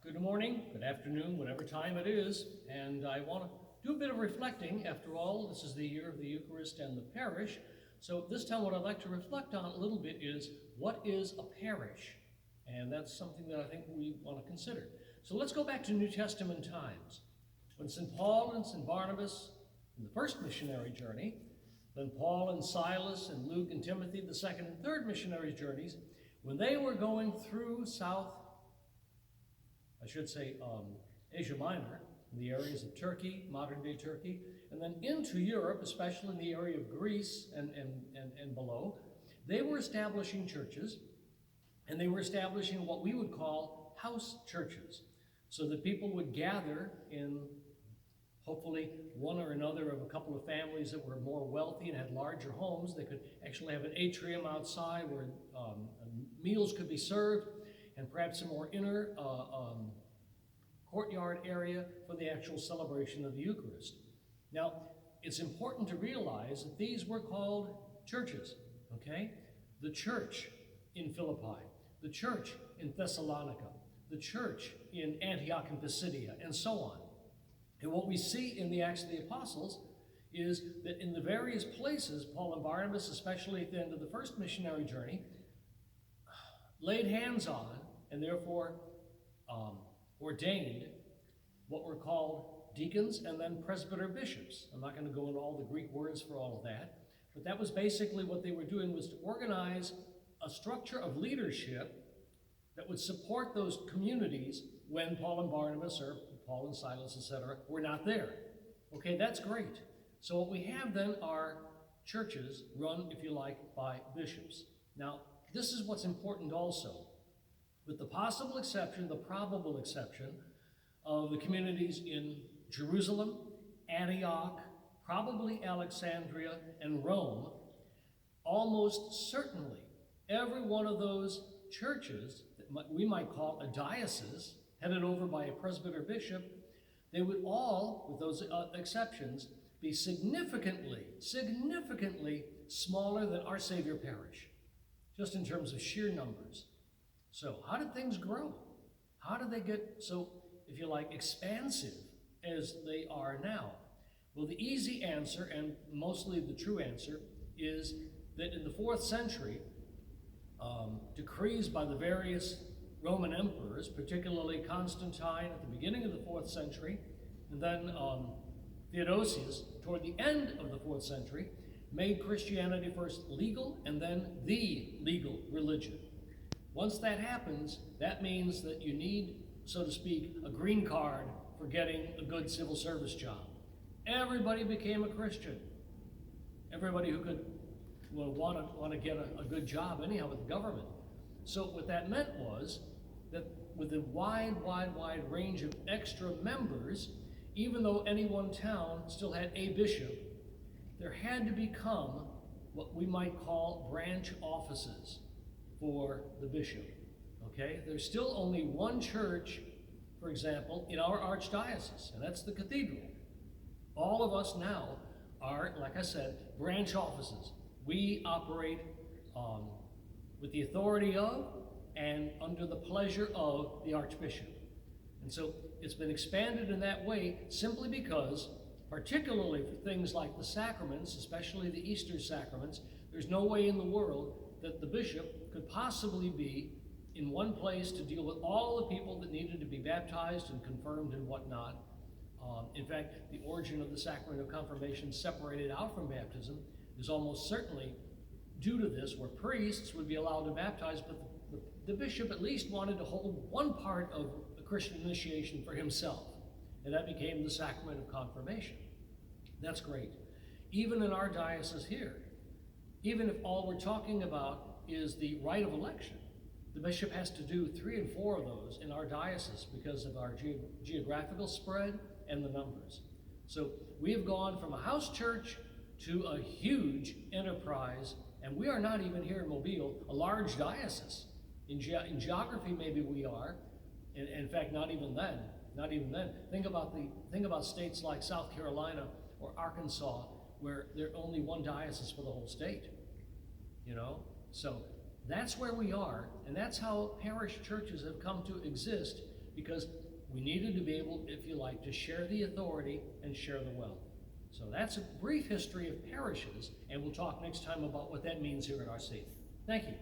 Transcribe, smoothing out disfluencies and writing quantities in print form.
Good morning, good afternoon, whatever time it is, and I want to do a bit of reflecting. After all, this is the year of the Eucharist and the parish. So this time what I'd like to reflect on a little bit is, what is a parish? And that's something that I think we want to consider. So let's go back to New Testament times. When St. Paul and St. Barnabas, in the first missionary journey, then Paul and Silas and Luke and Timothy, the second and third missionary journeys, when they were going through Asia Minor, in the areas of Turkey, modern-day Turkey, and then into Europe, especially in the area of Greece and below, they were establishing churches, and they were establishing what we would call house churches, so that people would gather in hopefully one or another of a couple of families that were more wealthy and had larger homes. They could actually have an atrium outside where meals could be served, and perhaps a more inner courtyard area for the actual celebration of the Eucharist. Now, it's important to realize that these were called churches, okay? The church in Philippi, the church in Thessalonica, the church in Antioch and Pisidia, and so on. And what we see in the Acts of the Apostles is that in the various places, Paul and Barnabas, especially at the end of the first missionary journey, laid hands on and therefore ordained what were called deacons and then presbyter bishops. I'm not going to go into all the Greek words for all of that, but that was basically what they were doing, was to organize a structure of leadership that would support those communities when Paul and Barnabas, or Paul and Silas, etc., were not there. Okay, that's great. So what we have then are churches run, if you like, by bishops. Now, this is what's important also. With the possible exception, the probable exception, of the communities in Jerusalem, Antioch, probably Alexandria, and Rome, almost certainly every one of those churches that we might call a diocese, headed over by a presbyter bishop, they would all, with those exceptions, be significantly smaller than Our Savior Parish, just in terms of sheer numbers. So how did things grow? How did they get so, if you like, expansive as they are now? Well, the easy answer, and mostly the true answer, is that in the 4th century, decrees by the various Roman emperors, particularly Constantine at the beginning of the 4th century, and then Theodosius toward the end of the 4th century, made Christianity first legal and then the legal religion. Once that happens, that means that you need, so to speak, a green card for getting a good civil service job. Everybody became a Christian. Everybody who could want to get a good job anyhow with the government. So what that meant was that with a wide range of extra members, even though any one town still had a bishop, there had to become what we might call branch offices for the bishop, okay? There's still only one church, for example, in our archdiocese, and that's the cathedral. All of us now are, like I said, branch offices. We operate with the authority of and under the pleasure of the archbishop. And so it's been expanded in that way simply because, particularly for things like the sacraments, especially the Easter sacraments, there's no way in the world that the bishop could possibly be in one place to deal with all the people that needed to be baptized and confirmed and whatnot. In fact, the origin of the sacrament of confirmation separated out from baptism is almost certainly due to this, where priests would be allowed to baptize, but the bishop at least wanted to hold one part of the Christian initiation for himself, and that became the sacrament of confirmation. That's great. Even in our diocese here, even if all we're talking about is the rite of election, the bishop has to do 3 and 4 of those in our diocese because of our geographical spread and the numbers. So we have gone from a house church to a huge enterprise, and we are not even here in Mobile, a large diocese. In geography, maybe we are. In fact, not even then. Think about states like South Carolina or Arkansas, where there's only one diocese for the whole state. So that's where we are, and that's how parish churches have come to exist because we needed to be able, if you like, to share the authority and share the wealth. So that's a brief history of parishes, and we'll talk next time about what that means here at our city. Thank you.